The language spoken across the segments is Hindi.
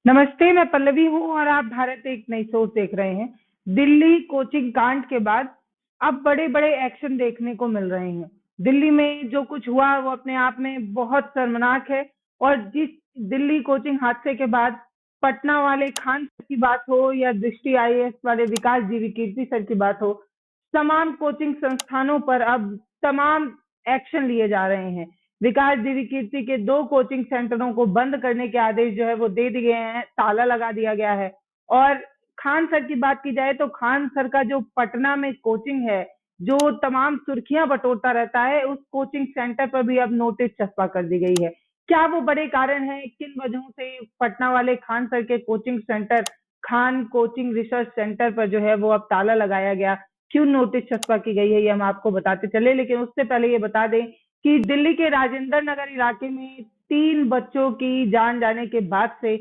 नमस्ते, मैं पल्लवी हूँ और आप भारत एक नई सोच देख रहे हैं। दिल्ली कोचिंग कांड के बाद अब बड़े-बड़े एक्शन देखने को मिल रहे हैं। दिल्ली में जो कुछ हुआ वो अपने आप में बहुत शर्मनाक है और जिस दिल्ली कोचिंग हादसे के बाद पटना वाले खान सर की बात हो या दृष्टि आईएएस वाले विकास जीवी कीर्ति सर की बात हो, तमाम कोचिंग संस्थानों पर अब तमाम एक्शन लिए जा रहे हैं। विकास जीवी कीर्ति के 2 कोचिंग सेंटरों को बंद करने के आदेश जो है वो दे दिए हैं, ताला लगा दिया गया है। और खान सर की बात की जाए तो खान सर का जो पटना में कोचिंग है, जो तमाम सुर्खियां बटोरता रहता है, उस कोचिंग सेंटर पर भी अब नोटिस चस्पा कर दी गई है। क्या वो बड़े कारण हैं, किन वजहों से पटना वाले खान सर के coaching centre Khan coaching research centre पर जो है वो अब ताला लगाया गया, क्यों नोटिस चस्पा की गई है, ये हम आपको बताते चले। लेकिन उससे पहले ये बता दें कि दिल्ली के राजेंद्र नगर इलाके में 3 बच्चों की जान जाने के बाद से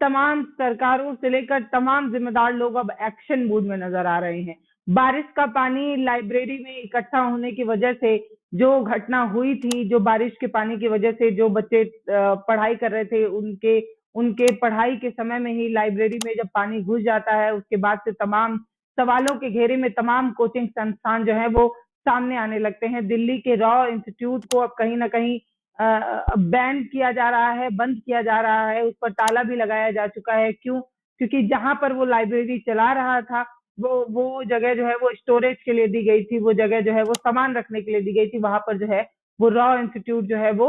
तमाम सरकारों से लेकर तमाम जिम्मेदार लोग अब एक्शन मूड में नजर आ रहे हैं। बारिश का पानी लाइब्रेरी में इकट्ठा होने की वजह से जो घटना हुई थी, जो बारिश के पानी की वजह से जो बच्चे पढ़ाई कर रहे थे, उनके उनके पढ़ाई के समय में ही लाइब्रेरी में जब पानी घुस जाता है, उसके बाद से तमाम सवालों के घेरे में तमाम कोचिंग संस्थान जो है वो सामने आने लगते हैं। दिल्ली के रॉ इंस्टीट्यूट को अब कहीं ना कहीं बैन किया जा रहा है, बंद किया जा रहा है, उस पर ताला भी लगाया जा चुका है। क्यों? क्योंकि जहां पर वो लाइब्रेरी चला रहा था, वो जगह जो है वो स्टोरेज के लिए दी गई थी, वो जगह जो है वो सामान रखने के लिए दी गई थी। वहां पर जो है वो रॉ इंस्टीट्यूट जो है वो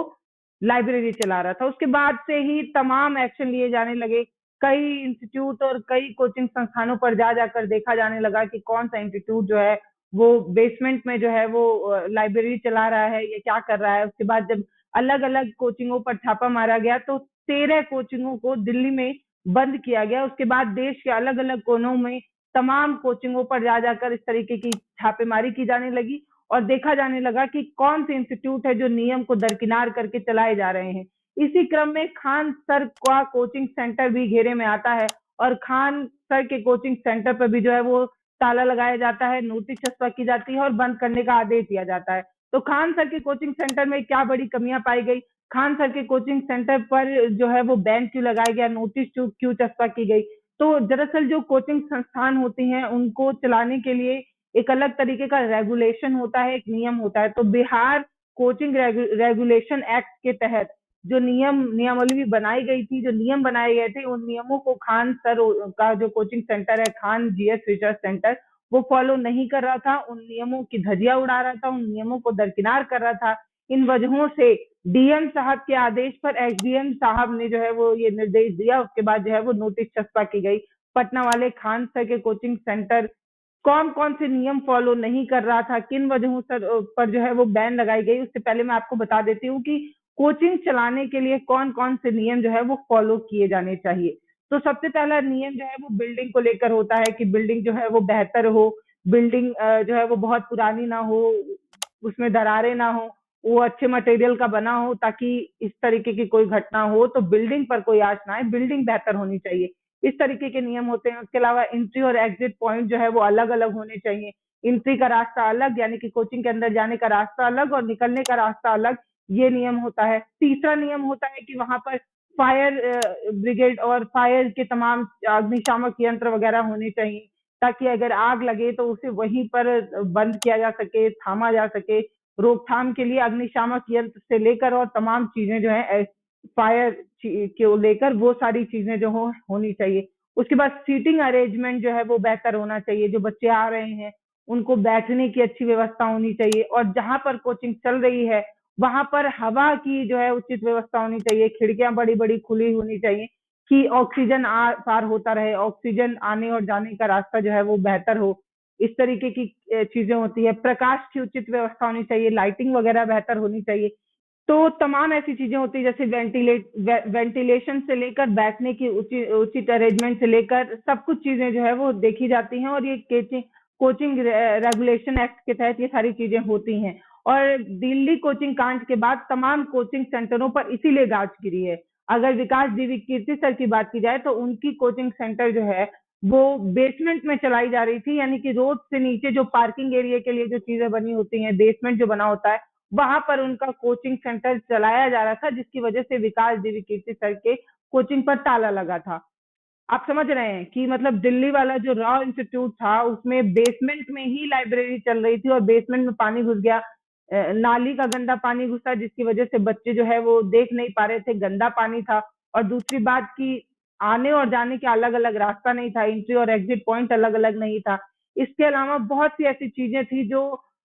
लाइब्रेरी चला रहा था। उसके बाद से ही तमाम एक्शन लिए जाने लगे। कई इंस्टीट्यूट और कई कोचिंग संस्थानों पर जा जाकर देखा जाने लगा कि कौन सा इंस्टीट्यूट जो है वो बेसमेंट में जो है वो लाइब्रेरी चला रहा है, ये क्या कर रहा है। उसके बाद जब अलग अलग कोचिंगों पर छापा मारा गया तो 13 कोचिंगों को दिल्ली में बंद किया गया। उसके बाद देश के अलग अलग कोनों में तमाम कोचिंगों पर जा जाकर इस तरीके की छापेमारी की जाने लगी और देखा जाने लगा कि कौन से इंस्टीट्यूट है जो नियम को दरकिनार करके चलाए जा रहे हैं। इसी क्रम में खान सर का कोचिंग सेंटर भी घेरे में आता है और खान सर के कोचिंग सेंटर पर भी जो है वो ताला लगाया जाता है, नोटिस चस्पा की जाती है और बंद करने का आदेश दिया जाता है। तो खान सर के कोचिंग सेंटर में क्या बड़ी कमियां पाई गई, खान सर के कोचिंग सेंटर पर जो है वो बैन क्यों लगाया गया, नोटिस क्यों चस्पा की गई। तो दरअसल जो कोचिंग संस्थान होती हैं उनको चलाने के लिए एक अलग तरीके का रेगुलेशन होता है, एक नियम होता है। तो बिहार कोचिंग रेगुलेशन एक्ट के तहत जो नियमावली बनाई गई थी, जो नियम बनाए गए थे, उन नियमों को खान सर का जो कोचिंग सेंटर है, खान जीएस रिसर्च सेंटर, वो फॉलो नहीं कर रहा था, उन नियमों की धज्जियां उड़ा रहा था, उन नियमों को दरकिनार कर रहा था। इन वजहों से डीएम साहब के आदेश पर एसडीएम साहब ने जो है वो ये निर्देश दिया। उसके बाद जो है वो नोटिस चस्पा की गई। पटना वाले खान सर के कोचिंग सेंटर कौन कौन से नियम फॉलो नहीं कर रहा था, किन वजहों पर जो है वो बैन लगाई गई। उससे पहले मैं आपको बता देती हूँ कि कोचिंग चलाने के लिए कौन कौन से नियम जो है वो फॉलो किए जाने चाहिए। तो सबसे पहला नियम जो है वो बिल्डिंग को लेकर होता है कि बिल्डिंग जो है वो बेहतर हो, बिल्डिंग जो है वो बहुत पुरानी ना हो, उसमें दरारें ना हो, वो अच्छे मटेरियल का बना हो ताकि इस तरीके की कोई घटना हो तो बिल्डिंग पर कोई आंच ना आए, बिल्डिंग बेहतर होनी चाहिए। इस तरीके के नियम होते हैं। उसके अलावा एंट्री और एग्जिट पॉइंट जो है वो अलग अलग होने चाहिए। एंट्री का रास्ता अलग, यानी कि कोचिंग के अंदर जाने का रास्ता अलग और निकलने का रास्ता अलग, ये नियम होता है। तीसरा नियम होता है कि वहां पर फायर ब्रिगेड और फायर के तमाम अग्निशामक यंत्र वगैरह होने चाहिए ताकि अगर आग लगे तो उसे वहीं पर बंद किया जा सके, थामा जा सके। रोकथाम के लिए अग्निशामक यंत्र से लेकर और तमाम चीजें जो है फायर को लेकर वो सारी चीजें जो होनी चाहिए। उसके बाद सीटिंग अरेंजमेंट जो है वो बेहतर होना चाहिए। जो बच्चे आ रहे हैं उनको बैठने की अच्छी व्यवस्था होनी चाहिए और जहां पर कोचिंग चल रही है वहां पर हवा की जो है उचित व्यवस्था होनी चाहिए। खिड़कियां बड़ी बड़ी खुली होनी चाहिए कि ऑक्सीजन आ पार होता रहे, ऑक्सीजन आने और जाने का रास्ता जो है वो बेहतर हो। इस तरीके की चीजें होती है। प्रकाश की उचित व्यवस्था होनी चाहिए, लाइटिंग वगैरह बेहतर होनी चाहिए। तो तमाम ऐसी चीजें होती है जैसे वेंटिलेशन से लेकर बैठने की उचित उचित अरेंजमेंट से लेकर सब कुछ चीजें जो है वो देखी जाती हैं और ये कोचिंग रेगुलेशन एक्ट के तहत ये सारी चीजें होती हैं। और दिल्ली कोचिंग कांड के बाद तमाम कोचिंग सेंटरों पर इसीलिए गाज गिरी है। अगर विकास जीवी कीर्ति सर की बात की जाए तो उनकी कोचिंग सेंटर जो है वो बेसमेंट में चलाई जा रही थी, यानी कि रोड से नीचे जो पार्किंग एरिया के लिए जो चीजें बनी होती हैं, बेसमेंट जो बना होता है, वहां पर उनका कोचिंग सेंटर चलाया जा रहा था, जिसकी वजह से विकास जीवी कीर्ति सर के कोचिंग पर ताला लगा था। आप समझ रहे हैं कि मतलब दिल्ली वाला जो रॉ इंस्टीट्यूट था उसमें बेसमेंट में ही लाइब्रेरी चल रही थी और बेसमेंट में पानी घुस गया, नाली का गंदा पानी घुसा जिसकी वजह से बच्चे जो है वो देख नहीं पा रहे थे, गंदा पानी था। और दूसरी बात की आने और जाने के अलग अलग रास्ता नहीं था, एंट्री और एग्जिट पॉइंट अलग अलग नहीं था। इसके अलावा बहुत सी ऐसी चीजें थी जो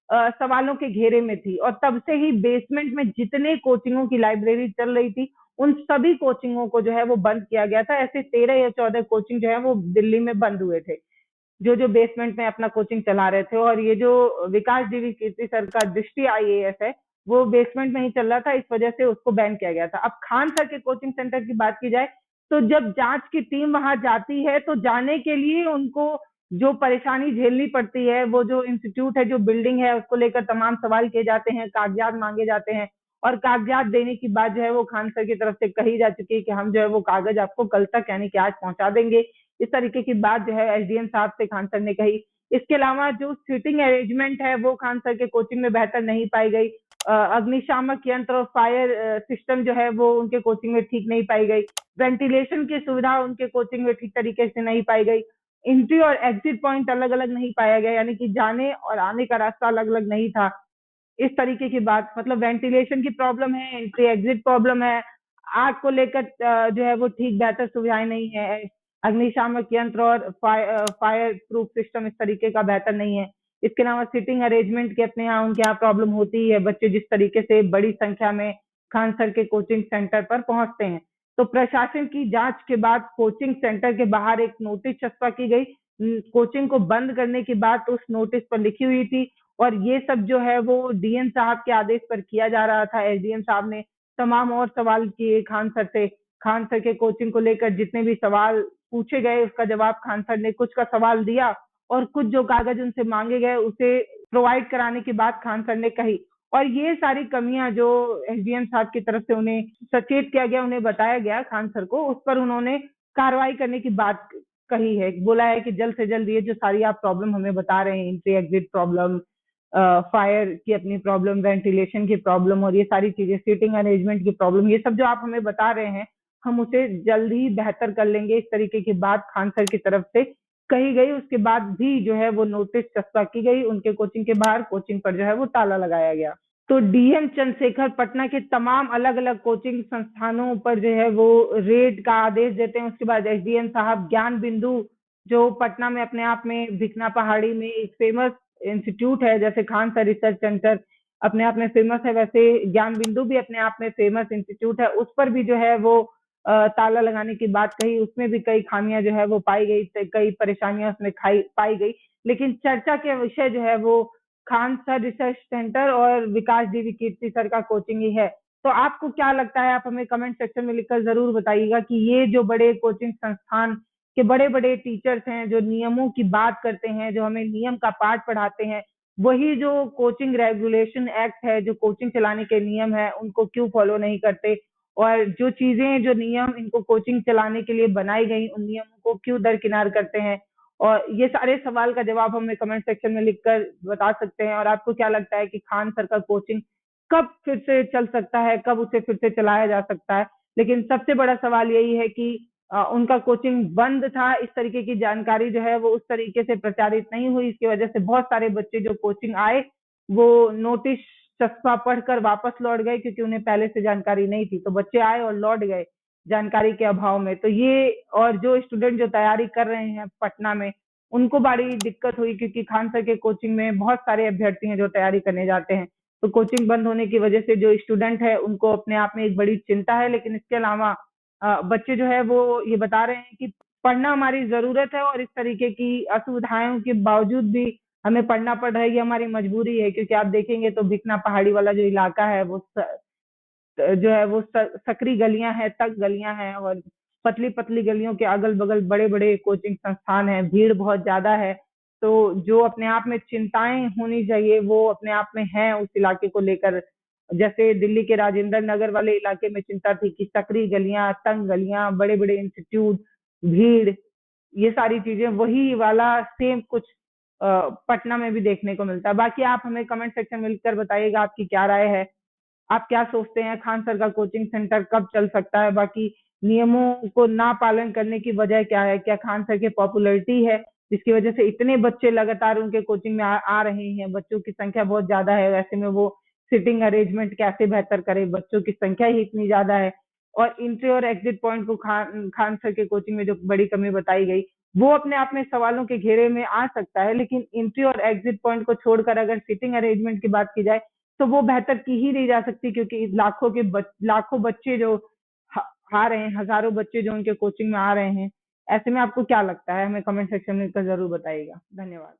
सवालों के घेरे में थी। और तब से ही बेसमेंट में जितने कोचिंगों की लाइब्रेरी चल रही थी उन सभी कोचिंगों को जो है वो बंद किया गया था। ऐसे 13 या 14 कोचिंग जो है वो दिल्ली में बंद हुए थे, जो जो बेसमेंट में अपना कोचिंग चला रहे थे। और ये जो विकास डीवी कीर्ति सर का दृष्टि आईएएस है वो बेसमेंट में ही चल रहा था, इस वजह से उसको बैन किया गया था। अब खान सर के कोचिंग सेंटर की बात की जाए तो जब जांच की टीम वहां जाती है तो जाने के लिए उनको जो परेशानी झेलनी पड़ती है, वो जो इंस्टीट्यूट है, जो बिल्डिंग है, उसको लेकर तमाम सवाल किए जाते हैं, कागजात मांगे जाते हैं। और कागजात देने की बात जो है वो खान सर की तरफ से कही जा चुकी है कि हम जो है वो कागज आपको कल तक यानी कि आज पहुंचा देंगे। इस तरीके की बात जो है एसडीएम साहब से खान सर ने कही। इसके अलावा जो सीटिंग अरेंजमेंट है वो खान सर के कोचिंग में बेहतर नहीं पाई गई। अग्निशामक यंत्र और फायर सिस्टम जो है वो उनके कोचिंग में ठीक नहीं पाई गई। वेंटिलेशन की सुविधा उनके कोचिंग में ठीक तरीके से नहीं पाई गई। एंट्री और एग्जिट पॉइंट अलग अलग नहीं पाया गया, यानी कि जाने और आने का रास्ता अलग अलग नहीं था। इस तरीके की बात, मतलब वेंटिलेशन की प्रॉब्लम है, एंट्री एग्जिट प्रॉब्लम है, आग को लेकर जो है वो ठीक बेहतर सुविधाएं नहीं है, अग्निशामक यंत्र और फायर प्रूफ सिस्टम इस तरीके का बेहतर नहीं है। इसके अलावा सीटिंग अरेंजमेंट के अपने यहाँ उनके यहाँ प्रॉब्लम होती है, बच्चे जिस तरीके से बड़ी संख्या में खान सर के कोचिंग सेंटर पर पहुंचते हैं। तो प्रशासन की जांच के बाद कोचिंग सेंटर के बाहर एक नोटिस छपवा की गई। कोचिंग को बंद करने की बात उस नोटिस पर लिखी हुई थी। और ये सब जो है वो डीएम साहब के आदेश पर किया जा रहा था। एसडीएम साहब ने तमाम और सवाल किए खान सर से। खान सर के कोचिंग को लेकर जितने भी सवाल पूछे गए उसका जवाब खान सर ने कुछ का सवाल दिया, और कुछ जो कागज उनसे मांगे गए उसे प्रोवाइड कराने की बात खान सर ने कही। और ये सारी कमियां जो एसडीएम साहब की तरफ से उन्हें सचेत किया गया, उन्हें बताया गया खान सर को, उस पर उन्होंने कार्रवाई करने की बात कही है। बोला है कि जल्द से जल्द ये जो सारी आप प्रॉब्लम हमें बता रहे हैं, एंट्री एग्जिट प्रॉब्लम, फायर की अपनी प्रॉब्लम, वेंटिलेशन की प्रॉब्लम और ये सारी चीजें, सीटिंग अरेंजमेंट की प्रॉब्लम, ये सब जो आप हमें बता रहे हैं हम उसे जल्द ही बेहतर कर लेंगे। इस तरीके की बात खान सर की तरफ से कही गई। उसके बाद भी जो है वो नोटिस चस्पा की गई उनके कोचिंग के बाहर, कोचिंग पर जो है वो ताला लगाया गया। तो डीएम चंद्रशेखर पटना के तमाम अलग अलग कोचिंग संस्थानों पर जो है वो रेड का आदेश देते हैं। उसके बाद एसडीएम साहब ज्ञान बिंदु, जो पटना में अपने आप में भिकना पहाड़ी में एक फेमस इंस्टीट्यूट है, जैसे खान सर रिसर्च सेंटर अपने आप में फेमस है, वैसे ज्ञान बिंदु भी अपने आप में फेमस इंस्टीट्यूट है, उस पर भी जो है वो ताला लगाने की बात कही। उसमें भी कई खामियां जो है वो पाई गई, कई परेशानियां उसमें पाई गई। लेकिन चर्चा के विषय जो है वो खान सर रिसर्च सेंटर और विकास डीवी कीर्ति सर का कोचिंग ही है। तो आपको क्या लगता है, आप हमें कमेंट सेक्शन में लिखकर जरूर बताइएगा कि ये जो बड़े कोचिंग संस्थान के बड़े बड़े टीचर्स हैं जो नियमों की बात करते हैं, जो हमें नियम का पाठ पढ़ाते हैं, वही जो कोचिंग रेगुलेशन एक्ट है, जो कोचिंग चलाने के नियम है, उनको क्यों फॉलो नहीं करते, और जो चीजें, जो नियम इनको कोचिंग चलाने के लिए बनाई गई उन नियमों को क्यों दरकिनार करते हैं। और ये सारे सवाल का जवाब हमें कमेंट सेक्शन में लिखकर बता सकते हैं। और आपको क्या लगता है कि खान सर का कोचिंग कब फिर से चल सकता है, कब उसे फिर से चलाया जा सकता है। लेकिन सबसे बड़ा सवाल यही है कि उनका कोचिंग बंद था, इस तरीके की जानकारी जो है वो उस तरीके से प्रचारित नहीं हुई। इसकी वजह से बहुत सारे बच्चे जो कोचिंग आए वो नोटिस चस्पा पढ़कर वापस लौट गए, क्योंकि उन्हें पहले से जानकारी नहीं थी। तो बच्चे आए और लौट गए जानकारी के अभाव में। तो ये, और जो स्टूडेंट जो तैयारी कर रहे हैं पटना में, उनको बड़ी दिक्कत हुई, क्योंकि खान सर के कोचिंग में बहुत सारे अभ्यर्थी हैं जो तैयारी करने जाते हैं। तो कोचिंग बंद होने की वजह से जो स्टूडेंट है उनको अपने आप में एक बड़ी चिंता है। लेकिन इसके अलावा बच्चे जो है वो ये बता रहे हैं कि पढ़ना हमारी जरूरत है, और इस तरीके की असुविधाओं के बावजूद भी हमें पढ़ना पड़ रहा है, ये हमारी मजबूरी है। क्योंकि आप देखेंगे तो भिकना पहाड़ी वाला जो इलाका है वो जो है वो सकरी गलियां हैं, तंग गलियां हैं, और पतली पतली गलियों के अगल बगल बड़े बड़े कोचिंग संस्थान है, भीड़ बहुत ज्यादा है। तो जो अपने आप में चिंताएं होनी चाहिए वो अपने आप में है उस इलाके को लेकर। जैसे दिल्ली के राजेंद्र नगर वाले इलाके में चिंता थी कि सकरी गलियां, तंग गलियां, बड़े बड़े इंस्टीट्यूट, भीड़, ये सारी चीजें, वही वाला सेम कुछ पटना में भी देखने को मिलता है। बाकी आप हमें कमेंट सेक्शन में लिखकर बताइएगा आपकी क्या राय है, आप क्या सोचते हैं खान सर का कोचिंग सेंटर कब चल सकता है। बाकी नियमों को ना पालन करने की वजह क्या है? क्या खान सर की पॉपुलैरिटी है जिसकी वजह से इतने बच्चे लगातार उनके कोचिंग में आ रहे हैं? बच्चों की संख्या बहुत ज्यादा है, वैसे में वो सिटिंग अरेंजमेंट कैसे बेहतर करे? बच्चों की संख्या ही इतनी ज्यादा है। और एंट्री और एग्जिट पॉइंट को खान खान सर के कोचिंग में जो बड़ी कमी बताई गई, वो अपने आप में सवालों के घेरे में आ सकता है, लेकिन एंट्री और एग्जिट पॉइंट को छोड़कर अगर सिटिंग अरेंजमेंट की बात की जाए तो वो बेहतर की ही नहीं जा सकती, क्योंकि लाखों बच्चे जो आ रहे हैं, हजारों बच्चे जो उनके कोचिंग में आ रहे हैं। ऐसे में आपको क्या लगता है? हमें कमेंट सेक्शन में लिखकर जरूर बताइएगा। धन्यवाद।